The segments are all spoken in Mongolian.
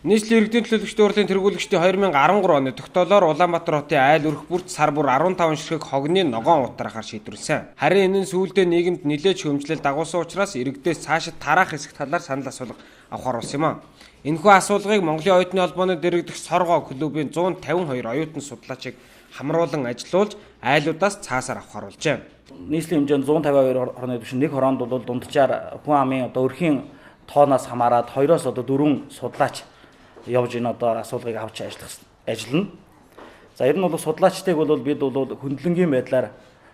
Нийслэлийн иргэдийн төлөөлөгчдийн урлагийн тэргүүлэгчдийн 2013 оны тогтоолоор Улаанбаатар хотын айл өрх бүрт сар бүр 15 ширхэг хогны ногоон утраахаар шийдвэрлсэн. Харин энэ нь сүүлдээ нийгэмд нэлээд хөмжлөл дагуулсан учраас иргэдээс цаашид тараах хэсэг талаар санал асуулга авахар болсон юм а. Энэхүү асуулгыг Монголын оюутны холбооны дэргэдэх Соргоо клубын 152 оюутан судлаачийг хамруулан ажилуулж айлуудаас цаасаар авахар болжээ. Нийслэлийн хэмжээнд 152 орны түвшин нэг хороонд бол дунджаар хүн амын өрхийн тооноос хамаарат 2-оос 4 судлаач явж энэ асуулгыг авч ажиллана. За ер нь бол судлаачдыг бол бид бол хөндлөнгийн байдлаар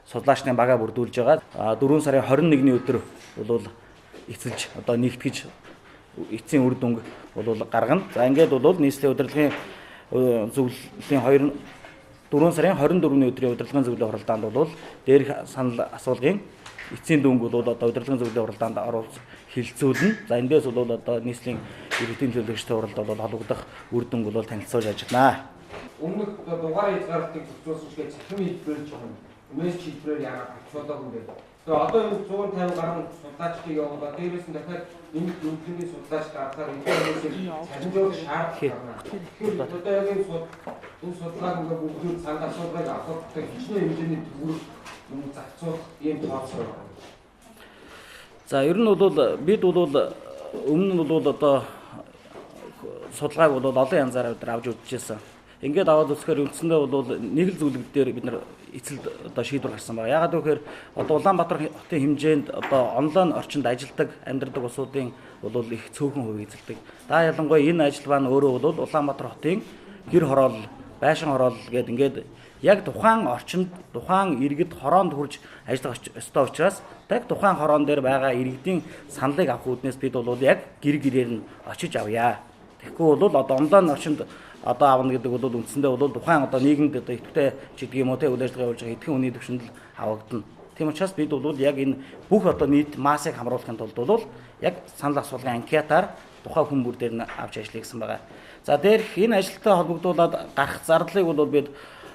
судлаачдын бага бүрдүүлж байгаа. 4 сарын 21-ний өдөр бол эцэлж нэгтгэж эцсийн үр дүнг бол гаргана. За ингээд бол нийслэлийн удирдлагын зөвлөлийн 4 сарын 24-ний өдрийн удирдлагын зөвлөлийн хуралдаанд бол дээрх санал асуулгын эцсийн дүнг бол удирдлагын зөвлөлийн хуралдаанд оруулж хилцүүлнэ. За эндээс бол нийслэлийн иргэдийн төлөөлөгчтэй хуралд бол холбогдох үр дүнг бол танилцуулж ажиллана. Өмнөх дугаар хязгаарлалтыг зохицуулсан шиг цахим хэлбэрээр жоохон мессеж хэлбэрээр яагаад авчуулаагүй юм бэ? Тэгээ одоо энэ 150 гаруй судлаачдыг явуулаад дээрээс нь дахиад энэ хөгжлийн судлаач гаргахаар энэ цахимжуулах шаардлага байна. Тэгэхээр одоо яг энэ судалгааг ингээд бүгд цаанд асуудлыг авахтай хичнээн хэмжээний төгрөг зарцуулах ийм тооцоо байна. За ер нь бол бид бол өмнө нь бол судалгааг бол олон янзаар авч үзчихсэн. Ингээд аваад үзэхээр үндсэндээ бол нэг л зүйлэг дээр бид нар эцэлд шийдвэр гаргасан байна. Яагаад гэвэл Улаанбаатар хотын хэмжээнд онлайн орчинд ажилладаг амьдардаг улсуудын бол их цөөхөн хувийг эзэлдэг. Да ялангуяа энэ ажил маань өөрөө бол Улаанбаатар хотын гэр хороол, байшин хороол гэдэг ингээд яг тухайн орчинд тухайн иргэд хороонд хурж ажиллах ёстой учраас яг тухайн хороон дээр байгаа иргэдийн саналыг авах үүднээс бид бол яг гэр гэрээр нь очиж авъя. Тэгэхгүй бол онлайн орчинд авна гэдэг бол үндсэндээ бол тухайн нийгэмд идэвхтэй ч гэдэг юм уу үйл ажиллагаа явуулж байгаа эдгээр хүний төвшөнд л авагдана. Тийм учраас бид бол яг энэ бүх нийт массыг хамруулахын тулд бол яг санал асуулгын анкетаар тухайн хүн бүр дээр нь авч ажиллая гэсэн байгаа. За дээрх энэ ажилттай холбогдуулаад гарах зардлыг бол бид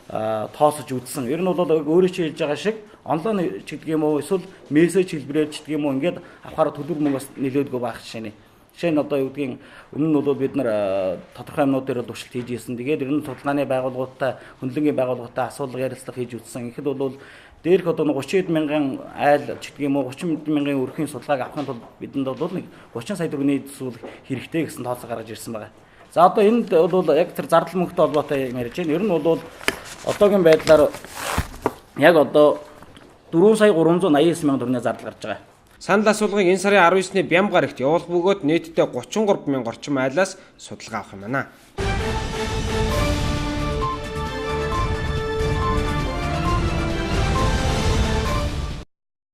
тоосож үзсэн. Ер нь бол өөрөө чи хэлж байгаа шиг онлайн ч гэдэг юм уу эсвэл мессеж хэлбэрээр ч гэдэг юм уу ингээд авахаар төлбөр мөнгөс нөлөөдгөө байх жишээ нь. Жишээ нь юу гэдгийг өмнө нь бол бид нар тодорхой юмнууд дээр туршилт хийж ирсэн. Тэгээд ер нь судалгааны байгууллагуудтай, хөндлөнгийн байгууллагуудтай асуулга ярилцлага хийж үзсэн. Ихэд бол дээрх 30 мянган айл ч гэдэг юм уу 30 мянган өрхийн судалгааг авахын тулд бидэнд бол нэг 30 сая төгрөгийн зүйл хэрэгтэй гэсэн тооцоо гаргаж ирсэн байгаа. За одоо энд бол яг тэр зардал мөнгөтэй холбоотой юм ярьж байна. Ер нь бол одоогийн байдлаар яг 4 сая 389 мянган төгрөгийн зардал гарч байгаа. Санал асуулгыг энэ сарын 19-ний Бям гарагт явуулах бөгөөд нийтдээ 33 мянга орчим айлаас судалгаа авах юм байна.